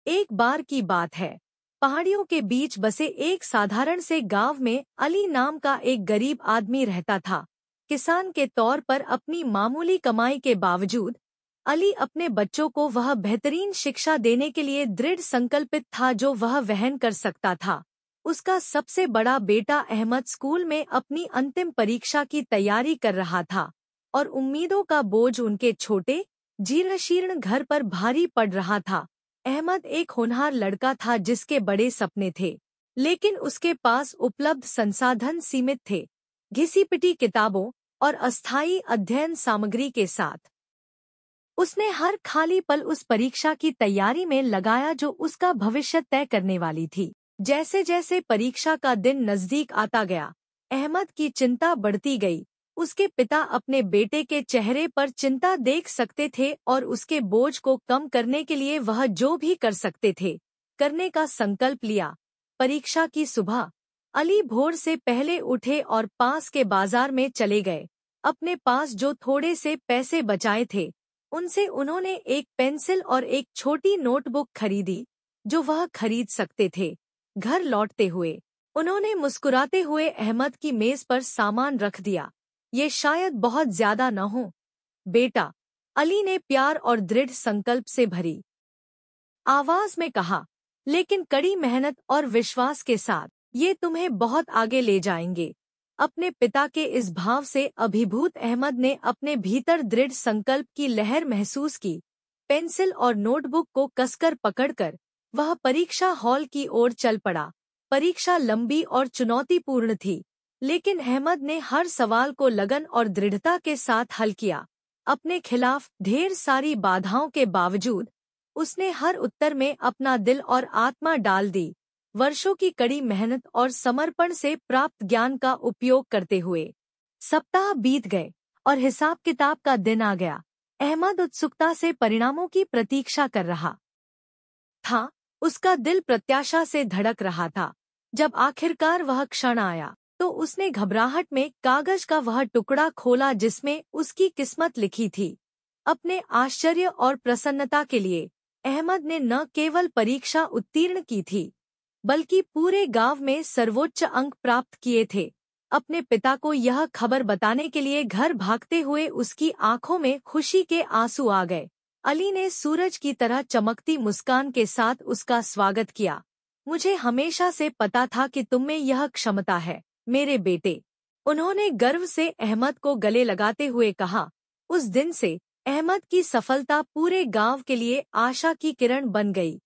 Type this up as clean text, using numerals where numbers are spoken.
एक बार की बात है, पहाड़ियों के बीच बसे एक साधारण से गांव में अली नाम का एक गरीब आदमी रहता था। किसान के तौर पर अपनी मामूली कमाई के बावजूद अली अपने बच्चों को वह बेहतरीन शिक्षा देने के लिए दृढ़ संकल्पित था जो वह वहन कर सकता था। उसका सबसे बड़ा बेटा अहमद स्कूल में अपनी अंतिम परीक्षा की तैयारी कर रहा था और उम्मीदों का बोझ उनके छोटे जीर्णशीर्ण घर पर भारी पड़ रहा था। अहमद एक होनहार लड़का था जिसके बड़े सपने थे, लेकिन उसके पास उपलब्ध संसाधन सीमित थे। घिसी-पिटी किताबों और अस्थायी अध्ययन सामग्री के साथ उसने हर खाली पल उस परीक्षा की तैयारी में लगाया जो उसका भविष्य तय करने वाली थी। जैसे जैसे परीक्षा का दिन नजदीक आता गया, अहमद की चिंता बढ़ती गई। उसके पिता अपने बेटे के चेहरे पर चिंता देख सकते थे और उसके बोझ को कम करने के लिए वह जो भी कर सकते थे, करने का संकल्प लिया। परीक्षा की सुबह अली भोर से पहले उठे और पास के बाजार में चले गए। अपने पास जो थोड़े से पैसे बचाए थे, उनसे उन्होंने एक पेंसिल और एक छोटी नोटबुक खरीदी जो वह खरीद सकते थे। घर लौटते हुए उन्होंने मुस्कुराते हुए अहमद की मेज पर सामान रख दिया। ये शायद बहुत ज्यादा न हो, बेटा, अली ने प्यार और दृढ़ संकल्प से भरी आवाज में कहा, लेकिन कड़ी मेहनत और विश्वास के साथ ये तुम्हें बहुत आगे ले जाएंगे। अपने पिता के इस भाव से अभिभूत अहमद ने अपने भीतर दृढ़ संकल्प की लहर महसूस की। पेंसिल और नोटबुक को कसकर पकड़कर वह परीक्षा हॉल की ओर चल पड़ा। परीक्षा लंबी और चुनौतीपूर्ण थी, लेकिन अहमद ने हर सवाल को लगन और दृढ़ता के साथ हल किया। अपने खिलाफ ढेर सारी बाधाओं के बावजूद उसने हर उत्तर में अपना दिल और आत्मा डाल दी। वर्षों की कड़ी मेहनत और समर्पण से प्राप्त ज्ञान का उपयोग करते हुए सप्ताह बीत गए और हिसाब किताब का दिन आ गया। अहमद उत्सुकता से परिणामों की प्रतीक्षा कर रहा था। उसका दिल प्रत्याशा से धड़क रहा था। जब आखिरकार वह क्षण आया, तो उसने घबराहट में कागज का वह टुकड़ा खोला जिसमें उसकी किस्मत लिखी थी। अपने आश्चर्य और प्रसन्नता के लिए अहमद ने न केवल परीक्षा उत्तीर्ण की थी, बल्कि पूरे गांव में सर्वोच्च अंक प्राप्त किए थे। अपने पिता को यह खबर बताने के लिए घर भागते हुए उसकी आंखों में खुशी के आंसू आ गए। अली ने सूरज की तरह चमकती मुस्कान के साथ उसका स्वागत किया। मुझे हमेशा से पता था कि तुम में यह क्षमता है, मेरे बेटे, उन्होंने गर्व से अहमद को गले लगाते हुए कहा। उस दिन से अहमद की सफलता पूरे गांव के लिए आशा की किरण बन गई।